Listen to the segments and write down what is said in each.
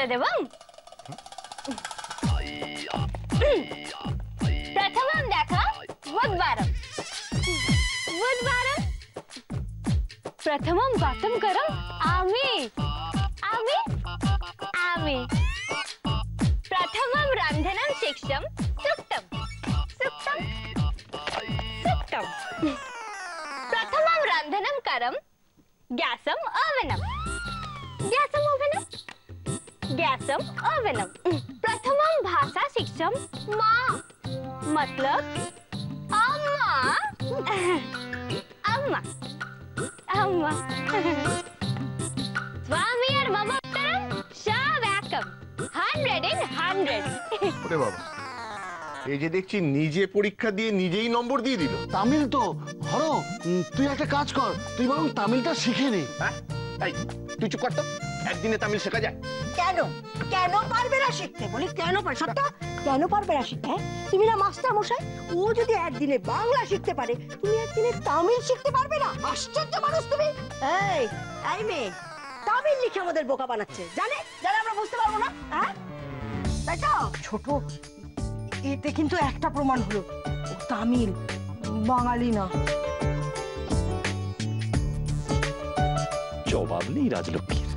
করে দেব। प्रथमं देखा बुधवारम बुधवारम प्रथमं गौतम करम आमी आमी आमी प्रथमं रंधनं शिक्षम सुक्तम सुक्तम सुक्तम प्रथमं रंधनं करम गैसम ओवनम गैसम ओवनम गैसम ओवनम प्रथमं भाषा शिक्षम माँ मतलब अम्मा अम्मा अम्मा स्वामी और मामा उत्तरम शावैकम 100 in 100 ওরে বাবা এই যে দেখছি নিজে পরীক্ষা দিয়ে নিজেই নম্বর দিয়ে দিল তামিল তো হরো তুই একটা কাজ কর তুই বরং তামিলটা শিখে নে হ্যাঁ এই তুই চুপ কর তো একদিনে তামিল শেখা যায় কেন কেন পারবে না শিখতে বলি কেন পারবে সত্য কেন পারবে না শিখতে তুমি না মাস্টার মশাই ও যদি একদিনে বাংলা শিখতে পারে তুমি একদিনে তামিল শিখতে পারবে না আশ্চর্য মানুষ তুমি এই মেয়ে তামিল লিখে আমাদের বোকা বানাচ্ছে জানে আমরা বুঝতে পারবো না হ্যাঁ তাই তো ছোট এতে কিন্তু একটা প্রমাণ হলো ও তামিল বাঙালি না জবাব নেই রাজলক্ষ্মীর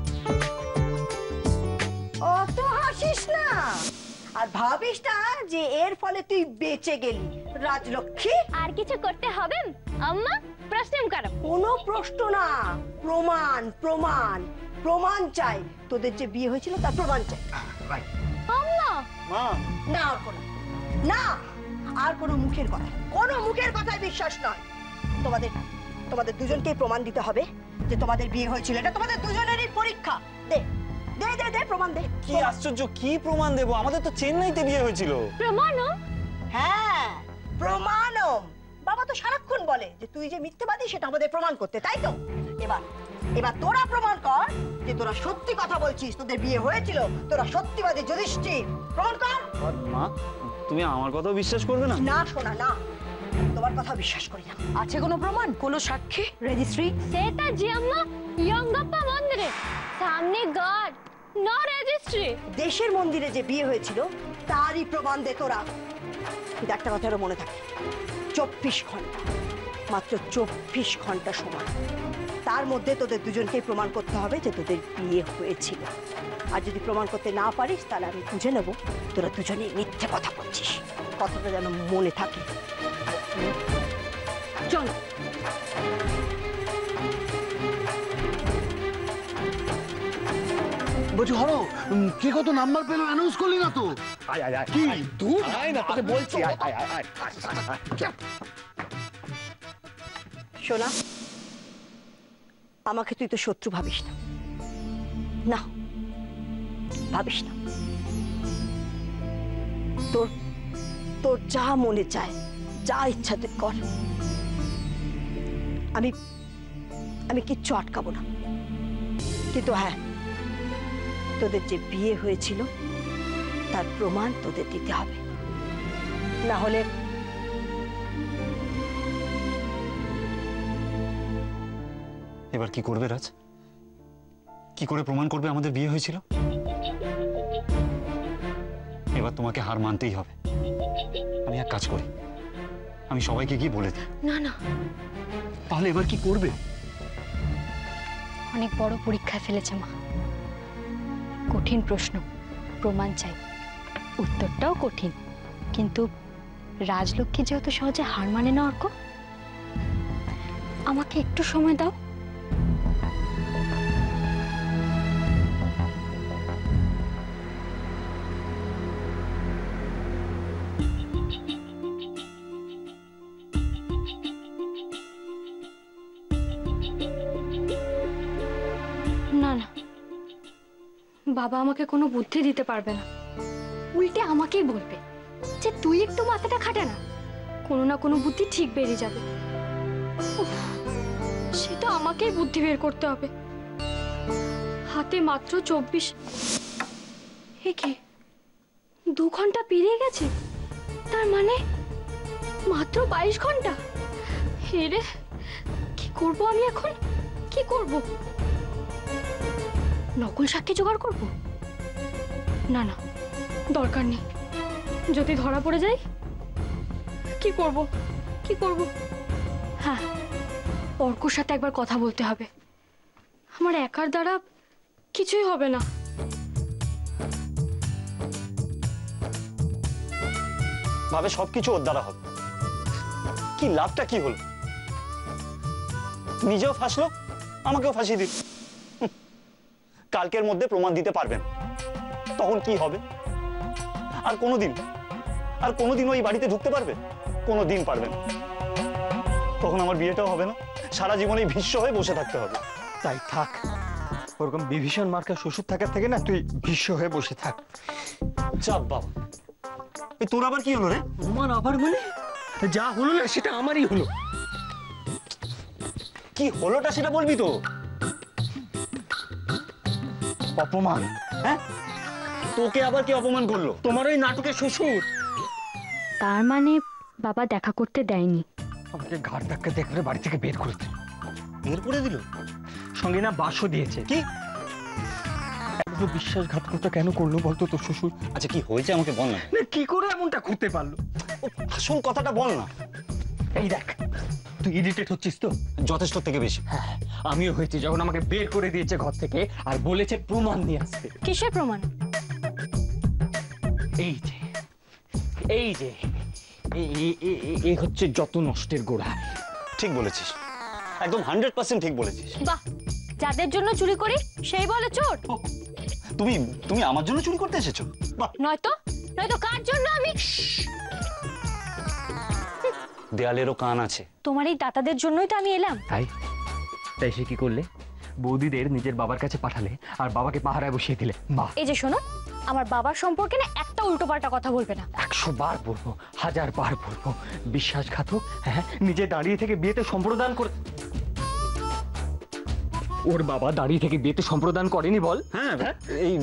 অত হাসিস না আর ভাবিস না যে এর ফলে তুই বেঁচে গেলি রাজলক্ষ্মী আর কিছু করতে হবে আম্মা প্রশ্ন করো কোনো প্রশ্ন না প্রমাণ প্রমাণ প্রমাণ চাই তোদের যে বিয়ে হয়েছিল তার প্রমাণ চাই আম্মা মা না আর কোনো মুখের কথায় বিশ্বাস নয় তোমাদের দুজনকেই প্রমাণ দিতে হবে যে তোমাদের বিয়ে হয়েছিল এটা তোমাদের দুজনেরই পরীক্ষা দে দে দে দে প্রমাণ দে কি আশ্চর্য কি প্রমাণ দেব আমাদের তো চেন্নাইতে বিয়ে হয়েছিল প্রমাণম হ্যাঁ প্রমাণম বাবা তো সারাক্ষণ বলে যে তুই যে মিথ্যাবাদী সেটা আমাদের প্রমাণ করতে তাই তো এবার তোরা প্রমাণ কর যে তোরা সত্যি কথা বলছিস তোদের বিয়ে হয়েছিল তোরা সত্যিবাদী যুধিষ্ঠির প্রমাণ কর মা তুমি আমার কথাও বিশ্বাস করবে না না শোনা না তোমার কথা বিশ্বাস করি না আছে কোনো প্রমাণ কোনো সাক্ষী রেজিস্ট্রি সেটা জি আম্মা ইয়ঙ্গাপ্পা মন্দিরে সামনে গড নো রেজিস্ট্রি দেশের মন্দিরে যে বিয়ে হয়েছিল তারই প্রমাণ দে তোরা কিন্তু একটা কথা আরো মনে থাকে 24 ঘন্টা মাত্র 24 ঘন্টা সময় তার মধ্যে তোদের দুজনকে প্রমাণ করতে হবে যে তোদের বিয়ে হয়েছিল আর যদি প্রমাণ করতে না পারিস তাহলে আমি বুঝে নেব তোরা দুজনেই মিথ্যে কথা বলছিস কথাটা যেন মনে থাকে চল বলছি হরো কে কত নাম্বার পেলো অ্যানাউন্স করলি না তো আয় আয় আয় কি দূর আয় না তোকে বলছি আয় আয় আয় শোনা আমাকে তুই তো শত্রু ভাবিস না না ভাবিস না তোর যা মনে চায় যা ইচ্ছা তুই কর আমি কিচ্ছু আটকাবো না কিন্তু হ্যাঁ তোদের যে বিয়ে হয়েছিল তার প্রমাণ তোদের দিতে হবে না হলে এবার কি করবে রাজ কি করে প্রমাণ করবে আমাদের বিয়ে হয়েছিল এবার তোমাকে হার মানতেই হবে আমি এক কাজ করি আমি সবাইকে গিয়ে বলে দিই না না তাহলে এবার কি করবে অনেক বড় পরীক্ষা ফেলেছে মা কঠিন প্রশ্ন প্রমাণ চাই উত্তরটাও কঠিন কিন্তু রাজলক্ষ্মী যেহেতু সহজে হার মানে না অর্ক আমাকে একটু সময় দাও না না বাবা আমাকে কোনো বুদ্ধি দিতে পারবে না উল্টে আমাকেই বলবে যে তুই একটু মাথাটা খাটা না কোনো না কোনো বুদ্ধি ঠিক বেরিয়ে যাবে সেটা আমাকেই বুদ্ধি বের করতে হবে হাতে মাত্র 24 কি 2 ঘন্টা পেরিয়ে গেছে তার মানে মাত্র 22 ঘন্টা হেরে কি করব আমি এখন কি করব নকল সাক্ষী জোগাড় করব না না, দরকার নেই। যদি ধরা পড়ে যাই, কি করব কি করব? হ্যাঁ, অর্কর সাথে একবার কথা বলতে হবে। আমার একার দ্বারা কিছুই হবে না। ভাবে সবকিছু ওর দ্বারা হবে, কি লাভটা কি হলো? নিজেও ফাঁসলো, আমাকেও ফাঁসিয়ে দিল। কালকের মধ্যে প্রমাণ দিতে পারবেন, তখন কি হবে? আর কোনোদিন ওই বাড়িতে ঢুকতে পারবে? কোনোদিন পারবে না। তখন আমার বিয়েটাও হবে না, সারা জীবন এই ভীষ্ম হয়ে বসে থাকতে হবে। তাই থাক, ওরকম বিভীষণ মার্কা শ্বশুর থাকার থেকে না তুই ভীষ্ম হয়ে বসে থাক। চাপ বাবা। এই তোর আবার কি হলো রে? আমার আবার মানে যা হলো না সেটা আমারই হলো। কি হলোটা সেটা বলবি তো। অপমান। হ্যাঁ, তোকে আবার কি অপমান করলো? তোমার ওই নাটকের শ্বশুর তার মানে বাবা দেখা করতে দেয়নি? আমাকে ঘাট ধাক্কা দিয়ে করে বাড়ি থেকে বের করে দিল। বের করে দিল? সঙ্গে না বাসও দিয়েছে। কি? এত বিশ্বাসঘাতকতা কেন করলো বলতো তোর শ্বশুর? আচ্ছা, কি হয়েছে আমাকে বল না। না, কি করে এমনটা করতে পারলো? আসল কথাটা বল না। এই দেখ, তুই ইরিটেট হচ্ছিস তো? যথেষ্ট থেকে বেশি। হ্যাঁ, আমিও হয়েছি যখন আমাকে বের করে দিয়েছে ঘর থেকে আর বলেছে প্রমাণ নিয়ে আসতে। কিসের প্রমাণ? এই যে এই যে এই হচ্ছে যত নষ্টের গোড়া। ঠিক বলেছিস, একদম 100% ঠিক বলেছিস। বাহ, যাদের জন্য চুরি করি সেই বলে চোর? তুমি আমার জন্য চুরি করতে এসেছো? বাহ। নয়তো কার জন্য? আমি দেয়ালেরও কান আছে। তোমার এই দাতাদের জন্যই তো আমি এলাম। তাই সে কি করলে? বৌদিদের নিজের বাবার কাছে পাঠালে আর বাবাকে পাহারায় বসিয়ে দিলে। বাহ। এই যে শোনো, আমার বাবার সম্পর্কে না একটা উল্টোপাল্টা কথা বলবে না। 100 বার বলবো, 1000 বার বলবো, বিশ্বাসঘাতক। হ্যাঁ, নিজে দাঁড়িয়ে থেকে বিয়েতে সম্প্রদান করে। ওর বাবা দাঁড়িয়ে থেকে বিয়েতে সম্প্রদান করেনি বল? হ্যাঁ, এই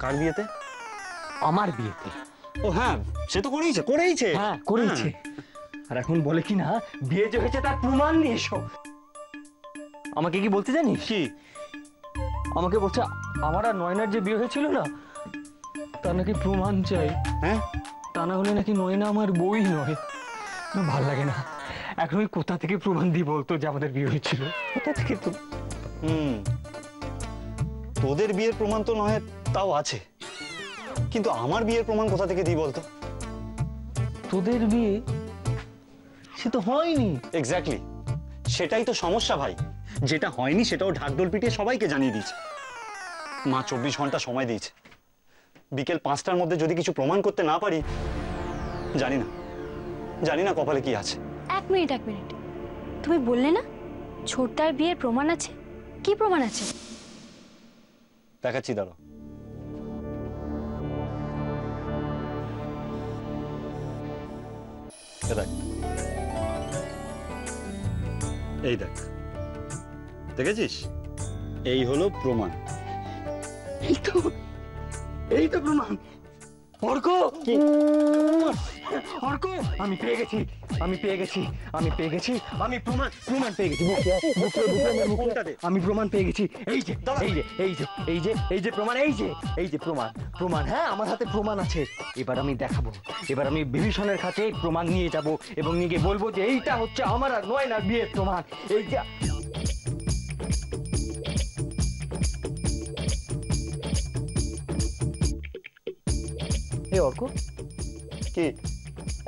কার বিয়েতে? আমার বিয়েতে। ও হ্যাঁ, সে তো করেইছে। হ্যাঁ, করেইছে। আর এখন বলে কি না বিয়ে যে হয়েছে তার প্রমাণ নিয়ে এসো। আমাকে কি বলতে জানিস? কি? আমাকে বলছে আমার আর নয়নার যে বিয়ে হয়েছিল না তার নাকি প্রমাণ চাই। হ্যাঁ, তা না হলে নাকি নয়না আমার বই নয়। না, ভাল লাগে না। এখন ওই কোথা থেকে প্রমাণ দিই বলতো যে আমাদের বিয়ে হয়েছিল? কোথা থেকে তো? তোদের বিয়ের প্রমাণ তো নয়, তাও আছে, কিন্তু আমার বিয়ের প্রমাণ কোথা থেকে দিই বলতো? তোদের বিয়ে সে তো হয়নি। এক্স্যাক্টলি, সেটাই তো সমস্যা ভাই। যেটা হয়নি সেটাও ঢাকঢোল পিটিয়ে সবাইকে জানিয়ে দিয়েছে। মা 24 ঘন্টা সময় দিয়েছে। বিকেল 5টার মধ্যে যদি কিছু প্রমাণ করতে না পারি, জানি না কপালে কি আছে। এক মিনিট, তুমি বললে না ছোটদার বিয়ের প্রমাণ আছে? কি প্রমাণ আছে? দেখাচ্ছি, দাঁড়াও। এই দেখ, দেখেছিস? এই হলো প্রমাণ। এই তো প্রমাণ। অর্ক, অর্ক, আমি পেয়ে গেছি আমি প্রমাণ পেয়ে গেছি। আমি প্রমাণ পেয়ে গেছি। এই যে প্রমাণ। হ্যাঁ, আমার হাতে প্রমাণ আছে। এবার আমি দেখাবো। এবার আমি বিভীষণের কাছে প্রমাণ নিয়ে যাব এবং নিয়ে গিয়ে বলবো যে এইটা হচ্ছে আমার আর নয়নার বিয়ের প্রমাণ। এইটা অর্ক, কি?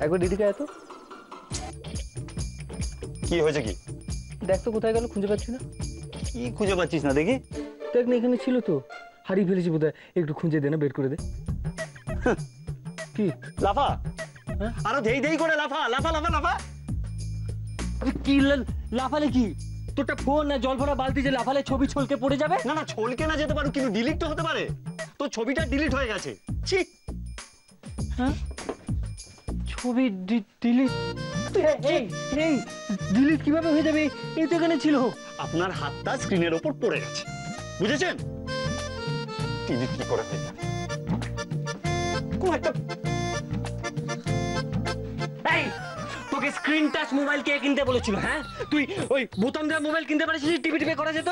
একবার দিদিকে এত কি হয়েছে? কি দেখ তো কোথায় গেল, খুঁজে পাচ্ছি না। কি খুঁজে পাচ্ছিস না? দেখি। দেখ না, এখানে ছিল তো, হারিয়ে ফেলেছি বোধহয়। একটু খুঁজে দে না, বের করে দে। কি লাফা? হ্যাঁ? আরো দেই করে লাফা। কি লাফালে কি? তোরটা ফোন না জল ভরা বালতি যে লাফালে ছবি ছলকে পড়ে যাবে? না, ছলকে না যেতে পারো, কিন্তু ডিলিট তো হতে পারে। তো ছবিটা ডিলিট হয়ে গেছে। ছি। হ্যাঁ, ছবি ডিলিট? এই ডিলিট কিভাবে হয়ে যাবে? এই তো এখানে ছিল। আপনার হাতটা স্ক্রিনের ওপর পড়ে গেছে, বুঝেছেন? ডিলিট কি করে হয়ে যাবে? কোন একটা তোকে স্ক্রিন টাচ মোবাইল কে কিনতে বলেছিল? হ্যাঁ, তুই ওই বোতাম দেওয়া মোবাইল কিনতে পারিস? টিভি করা যেত।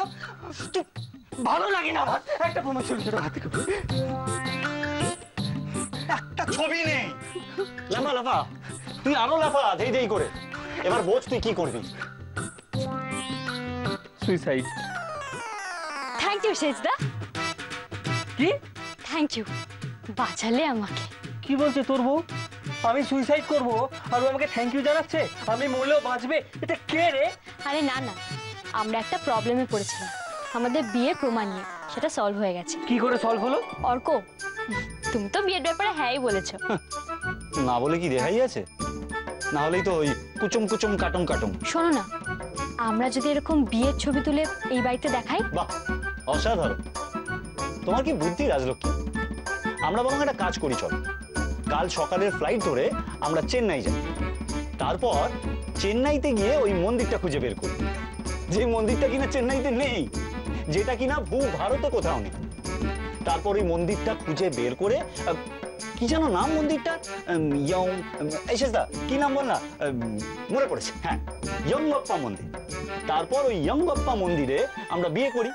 ভালো লাগে না আমার। একটা প্রমাণ ছিল সেটা হাতে একটা ছবি নেই। লাফা লাফা, তুই আরো লাফা দেই দেই করে। এবার বোঝ তুই কি করবি। সুইসাইড। থ্যাংক ইউ সেজদা। কি থ্যাংক ইউ, বাঁচালে আমাকে। কি বলছে তোর বউ? আমি সুইসাইড করব আর ও আমাকে থ্যাংক ইউ জানাচ্ছে? আমি মরলেও বাঁচবে? এটা কে রে? আরে না না, আমরা একটা প্রবলেমে পড়েছিলাম আমাদের বিয়ের প্রমাণ নিয়ে, সেটা সলভ হয়ে গেছে। কি করে সলভ হলো? অর্ক, তুমি তো বিয়ের ব্যাপারে হ্যাঁই বলেছো। না বলে কি রেহাই আছে? না হলেই তো ওই কুচুম কুচুম কাটুম কাটুম। শোনো না, আমরা যদি এরকম বিয়ের ছবি তুলে এই বাড়িতে দেখাই। বাহ, অসাধারণ। তোমার কি বুদ্ধি রাজলক্ষ্মী। আমরা বরং একটা কাজ করি, চল কাল সকালের ফ্লাইট ধরে আমরা চেন্নাই যাই। তারপর চেন্নাইতে গিয়ে ওই মন্দিরটা খুঁজে বের করি, যে মন্দিরটা কিনা চেন্নাইতে নেই, যেটা কিনা ভারতে কোথাও নেই। তারপর ওই মন্দিরটা খুঁজে বের করে, কি জানো নাম মন্দিরটা, দা কি নাম বল না, মনে পড়েছে, হ্যাঁ, ইয়ংবাপ্পা মন্দির। তারপর ওই ইয়ংবাপ্পা মন্দিরে আমরা বিয়ে করি।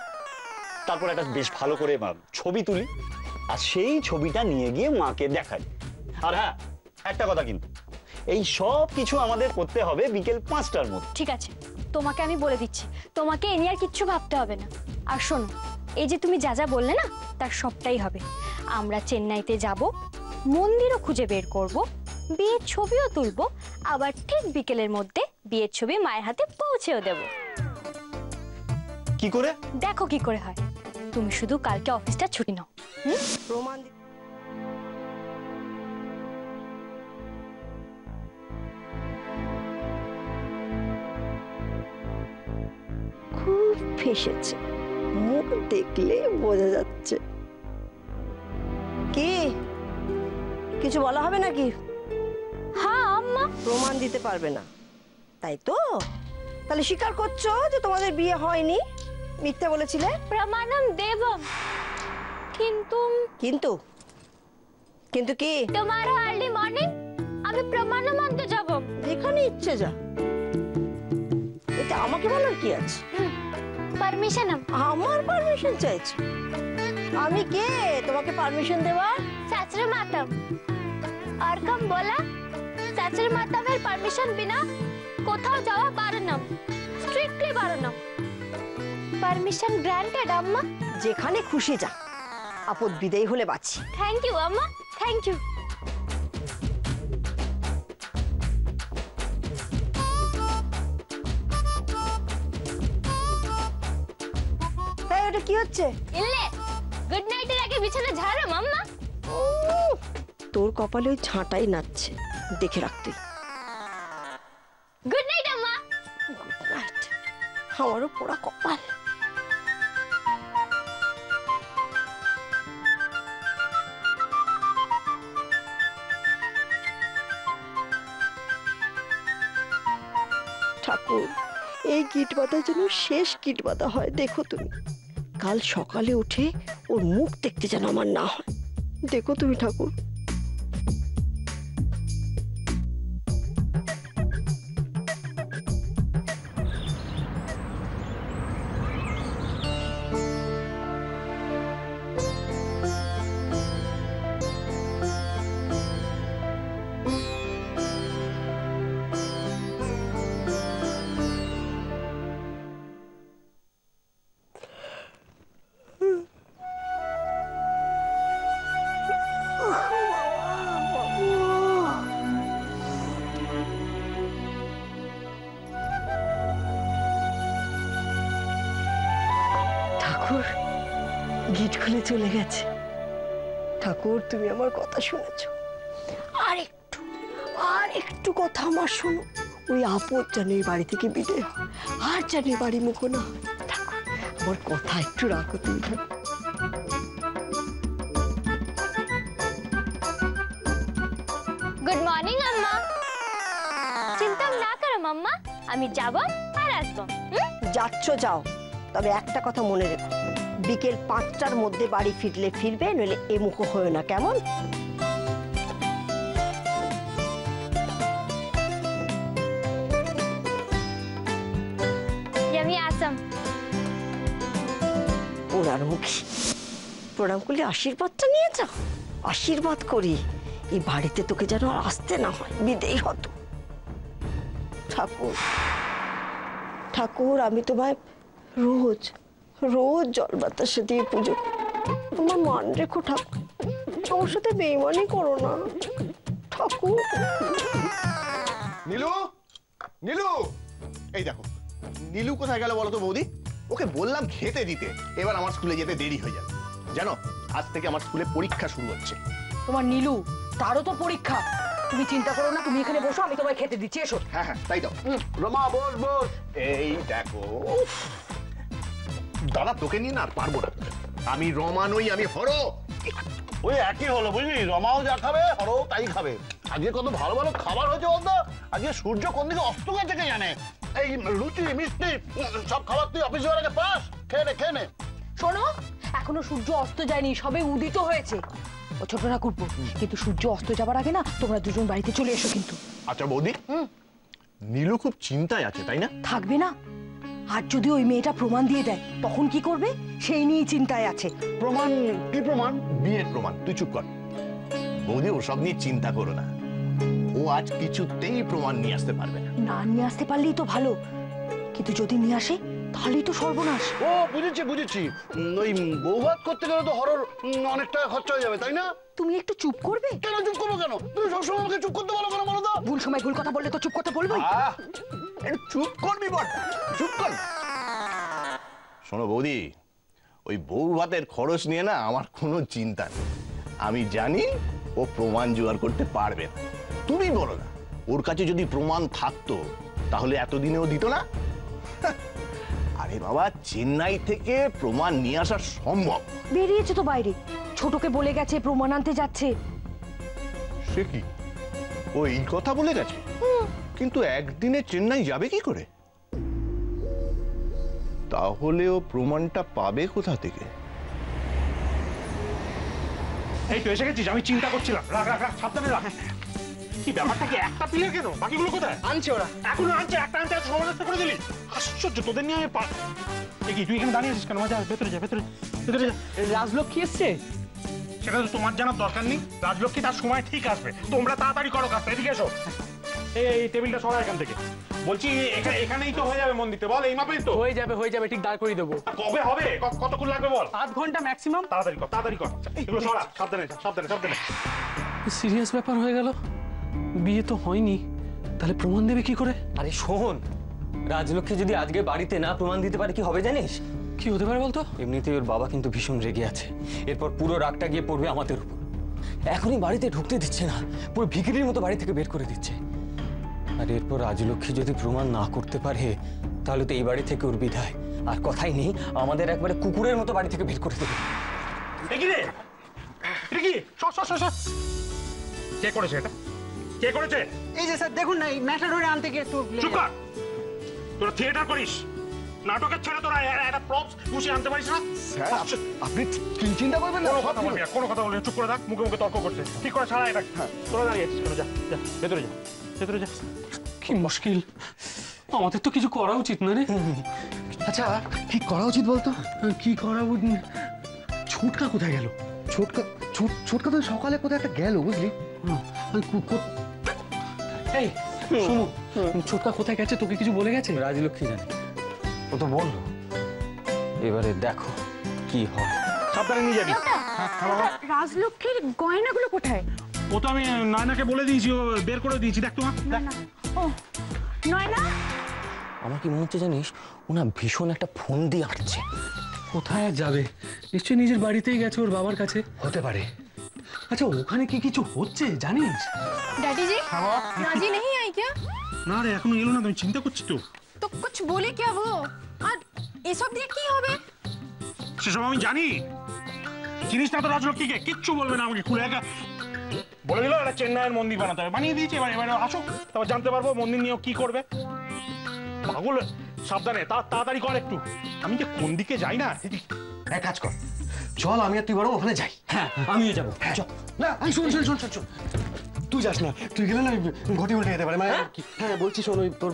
তারপর একটা বেশ ভালো করে ছবি তুলি, আর সেই ছবিটা নিয়ে গিয়ে মাকে দেখাই। আর হ্যাঁ, একটা কথা কিন্তু, এই সব কিছু আমাদের করতে হবে বিকেল 5টার মধ্যে। ঠিক আছে, তোমাকে আমি বলে দিচ্ছি, তোমাকে এ নিয়ে আর কিচ্ছু ভাবতে হবে না। আর শোনো, এই যে তুমি যা যা বললে না, তার সবটাই হবে। আমরা চেন্নাইতে যাব, মন্দিরও খুঁজে বের করব, বিয়ের ছবিও তুলবো, আবার ঠিক বিকেলের মধ্যে বিয়ের ছবি মায়ের হাতে পৌঁছেও দেব। কি করে? দেখো কি করে হয়। তুমি শুধু কালকে অফিসটা ছুটি নাও। প্রমাণ খুব ফেসেছে, মুখ দেখলে বোঝা যাচ্ছে। কি কিছু বলা হবে নাকি? হ্যাঁ আম্মা। প্রমাণ দিতে পারবে না, তাই তো? তাহলে স্বীকার করছো যে তোমাদের বিয়ে হয়নি, মিথ্যা বলেছিলে? প্রমাণম দেবম, কিন্তু কিন্তু কিন্তু কি? তোমার আর্লি মর্নিং আমি প্রমাণম আনতে যাব। যেখানে ইচ্ছে যা, এতে আমাকে বলার কি আছে? পারমিশন। আমার পারমিশন চাইছো? আমি কে তোমাকে পারমিশন দেওয়া? सासरे मातम। और कम बोला, सासरे मातमेर परमिशन बिना কোথাও যাওয়া বারণম, স্ট্রিক্টলি বারণম। পারমিশন গ্রান্টেড আম্মা। যেখানে খুশি যা, আপদ বিদায় হলে বাঁচি। থ্যাংক ইউ আম্মা, থ্যাংক ইউ। তাই ওটা কি হচ্ছে? ইল্লে গুড নাইটের আগে বিছানা ঝাড়ো আম্মা। তোর কপালে ওই ঝাঁটাই নাচছে, দেখে রাখ তুই। গুড নাইট আম্মা। Good night. আমারও পোড়া কপাল। ঠাকুর, এই গিট বাঁধা যেন শেষ গিট বাঁধা হয়। দেখো তুমি, কাল সকালে উঠে ওর মুখ দেখতে যেন আমার না হয়। দেখো তুমি ঠাকুর। ঠাকুর, গিট খুলে চলে গেছে। ঠাকুর, তুমি আমার কথা শুনেছো? আর একটু কথা আমার শোনো। ওই আপদ যেন এই বাড়ি থেকে বিদায় হয়, আর যেন এই বাড়ি মুখো না হয়। ঠাকুর, আমার কথা একটু রাখো তুমি। গুড মর্নিং আম্মা। চিন্তা না করো মাম্মা, আমি যাব আর আসবো। যাচ্ছ যাও, তবে একটা কথা মনে রেখো, বিকেল 5টার মধ্যে বাড়ি ফিরলে ফিরবে, নইলে এ মুখো হয় না, কেমন? আমি আসাম। ওনার মুখী প্রণাম করলে আশীর্বাদটা নিয়ে যাও। আশীর্বাদ করি, এই বাড়িতে তোকে যেন আর আসতে না হয়, বিদেয় হত। ঠাকুর ঠাকুর, আমি তোমায় রোজ রোজ জল বাতাসে দিয়ে পুজো করি। তোমার মান রেখো ঠাকুর, আমার সাথে বেইমানি করো না ঠাকুর। নীলু, নীলু, এই দেখো নীলু কোথায় গেল বলো তো বৌদি? ওকে বললাম খেতে দিতে, এবার আমার স্কুলে যেতে দেরি হয়ে যাবে। জানো আজ থেকে আমার স্কুলে পরীক্ষা শুরু হচ্ছে। তোমার নীলু, তারও তো পরীক্ষা। তুমি চিন্তা করো না, তুমি এখানে বসো, আমি তোমায় খেতে দিচ্ছি, এসো। হ্যাঁ হ্যাঁ তাই দাও। রমা বস বস। এই দেখো, দাদা তোকে নিয়ে না আর পারবো না। আমি রমা নই, আমি হর। ওই একই হলো বুঝলি, রমাও যা খাবে হরও তাই খাবে। আজকে কত ভালো ভালো খাবার হয়েছে বলতো। আজকে সূর্য কোন দিকে অস্ত গেছে কে জানে। এই লুচি মিষ্টি সব খাবার তুই অফিস যাওয়ার আগে পাস। খেয়ে নে খেয়ে নে। শোনো, এখনো সূর্য অস্ত যায়নি, সবে উদিত হয়েছে। ও ছোট না করবো, কিন্তু সূর্য অস্ত যাবার আগে না তোমরা দুজন বাড়িতে চলে এসো কিন্তু। আচ্ছা বৌদি, নীলু খুব চিন্তায় আছে তাই না? থাকবে না? আর যদি ওই মেয়েটা প্রমাণ দিয়ে দেয় তখন কি করবে, সেই নিয়েই চিন্তায় আছে। প্রমাণ? কি প্রমাণ? বিয়ের প্রমাণ। তুই চুপ কর বৌদি, ওসব নিয়ে চিন্তা করো না। ও আজ কিছুতেই প্রমাণ নিয়ে আসতে পারবে না। না নিয়ে আসতে পারলেই তো ভালো, কিন্তু যদি নিয়ে আসে তাহলেই তো সর্বনাশ। ও বুঝেছি বুঝেছি। ওই বৌভাত করতে গেলে তো হরর অনেক টাকা খরচা হয়ে যাবে তাই না? তুমি একটু চুপ করবে? কেন চুপ করবো কেন? তুমি সবসময় আমাকে চুপ করতে বলো কেন বলো তো? ভুল সময় ভুল কথা বললে তো চুপ করতে বলবোই। একটু চুপ করবি বল, চুপ কর। শোনো বৌদি, ওই বউ ভাতের খরচ নিয়ে না আমার কোনো চিন্তা নেই। আমি জানি ও প্রমাণ জোগাড় করতে পারবে না। তুমি বলো না, ওর কাছে যদি প্রমাণ থাকতো তাহলে এতদিনেও দিত না। আরে বাবা, চেন্নাই থেকে প্রমাণ নিয়ে আসা সম্ভব। বেরিয়েছে তো বাইরে, ছোটকে বলে গেছে প্রমাণ আনতে যাচ্ছে। সে কি, ও এই কথা বলে গেছে? কিন্তু একদিনে চেন্নাই যাবে কি করে? তাহলে ও প্রমাণটা পাবে কোথা থেকে? এই তো এসে গেছিস, আমি চিন্তা করছিলাম। রাখ রাখ রাখ, সাবধানে রাখ। কি ব্যাপারটা কি, একটা পিলে কেন? বাকিগুলো কোথায়? আনছে ওরা। এখনো আনছে, একটা আনতে সময় নষ্ট করে দিলি। আশ্চর্য, তোদের নিয়ে আমি কি তুই এখানে দাঁড়িয়ে আছিস কেন? যা ভেতরে যা, ভেতরে ভেতরে যা। রাজলক্ষ্মী এসছে? সেটা তো তোমার জানার দরকার নেই। রাজলক্ষ্মী তার সময় ঠিক আসবে, তোমরা তাড়াতাড়ি করো কাজটা। এদিকে এসো, এই টেবিলটা সরাই এখান থেকে। বলছি এখানেই তো হয়ে যাবে মন্দিরটা, বল এই মাপেই তো হয়ে যাবে, ঠিক দাঁড় করিয়ে দেবো। কবে হবে? কতক্ষণ লাগবে বল? 8 ঘন্টা ম্যাক্সিমাম। তাড়াতাড়ি কর। এগুলো সরা, সাবধানে সাবধানে সাবধানে। সিরিয়াস ব্যাপার হয়ে গেল। বিয়ে তো হয়নি, তাহলে প্রমাণ দেবে কি করে? আরে শোন, রাজলক্ষ্মী যদি আজকে বাড়িতে না প্রমাণ দিতে পারে কি হবে জানিস? কি হতে পারে বলতো? এমনিতেই ওর বাবা কিন্তু ভীষণ রেগে আছে। এরপর পুরো রাগটা গিয়ে পড়বে আমাদের উপর। এখনই বাড়িতে ঢুকতে দিচ্ছে না, পুরো ভিখিরির মতো বাড়ি থেকে বের করে দিচ্ছে। আর এরপর রাজলক্ষ্মী যদি প্রমাণ না করতে পারে তাহলে তো এই বাড়ি থেকে ওর বিদায়। আর কথাই নেই, আমাদের একবারে কুকুরের মতো বাড়ি থেকে বের করে দেবে। কি রে, এটা কি? কে করেছে এটা? কে করেছে? এই যে স্যার দেখুন না, এই ম্যাটাডোরে আনতে গিয়ে তো চুপ কর। তোরা থিয়েটার করিস, নাটকের ছেড়ে তোরা একটা প্রপস বসে আনতে পারিস না? স্যার আপনি চিন্তা করবেন না। কোনো কথা বলবি না, চুপ করে থাক। মুখে মুখে তর্ক করছে, ঠিক করে ছাড়া এটা। তোরা দাঁড়িয়ে আছিস কেন? যা যা ভেতরে যা, ভেতরে যা। কি মুশকিল, আমাদের তো কিছু করা উচিত না রে। আচ্ছা কি করা উচিত বলতো? কি করা উচিত? ছোটকা কোথায় গেল? ছোটকা তো সকালে কোথায় একটা গেল বুঝলি। এই শুনু, ছোটকা কোথায় গেছে তোকে কিছু বলে গেছে? রাজলক্ষ্মী জানে, ও তো বললো। এবারে দেখো কি হয়। সাবধানে নিয়ে যাবি। রাজলক্ষ্মীর গয়নাগুলো কোথায়? ও তো আমি নয়নাকে বলে দিয়েছি, ও বের করে দিয়েছি। দেখ তোমার, ও নয়না, আমার কি মনে হচ্ছে জানিস, ওনা ভীষণ একটা ফোন দিয়ে আসছে। কোথায় আর যাবে? নিশ্চয়ই নিজের বাড়িতেই গেছে, ওর বাবার কাছে হতে পারে। আচ্ছা ওখানে কি কিছু হচ্ছে জানিস? डैडी जी राजी नहीं आई क्या? না রে, এখনো এলো না, তুমি চিন্তা করছি তো। तो कुछ बोले क्या वो? আর এসব দিয়ে কি হবে? সেসব আমি জানি। চিনিস না তো রাজলক্ষ্মীকে? কিচ্ছু বলবে না আমাকে, খুলে একা বলে দিল এটা চেন্নাইয়ের মন্দির বানাতে হবে। বানিয়ে দিয়েছি, এবার আসো, তারপর জানতে পারবো মন্দির নিয়েও কি করবে। পাগল, সাবধানে, তাড়াতাড়ি কর একটু। আমি যে কোন দিকে যাই না। এক কাজ কর, চল আমি আর তুই বরং ওখানে যাই। হ্যাঁ আমিও যাবো। চল। না শোন তুই যাস না, তুই গেলে না ঘটি উল্টে যেতে পারে। মানে হ্যাঁ বলছি শোন, ওই তোর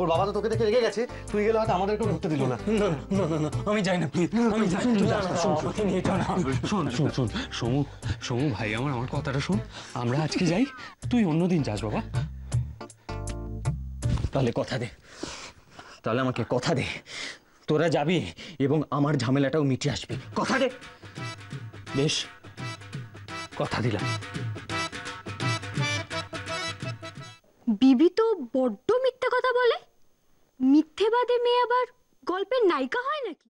ওর বাবা তো তোকে দেখে রেগে গেছে, তুই গেলে হয়তো আমাদেরকেও ঢুকতে দিল না। না না না না আমি যাই না প্লিজ, আমি যাই না। আমাকে নিয়ে যাও না। শোন শোন শোন সমু, সমু ভাই আমার কথাটা শোন, আমরা আজকে যাই, তুই অন্যদিন যাস বাবা। তাহলে কথা দে, তাহলে আমাকে কথা দে, তোরা যাবি এবং আমার ঝামেলাটাও মিটে আসবি। কথা দে। বেশ, কথা দিলাম। বিবি তো বড্ড মিথ্যে কথা বলে। মিথ্যেবাদে মেয়ে আবার গল্পের নায়িকা হয় নাকি?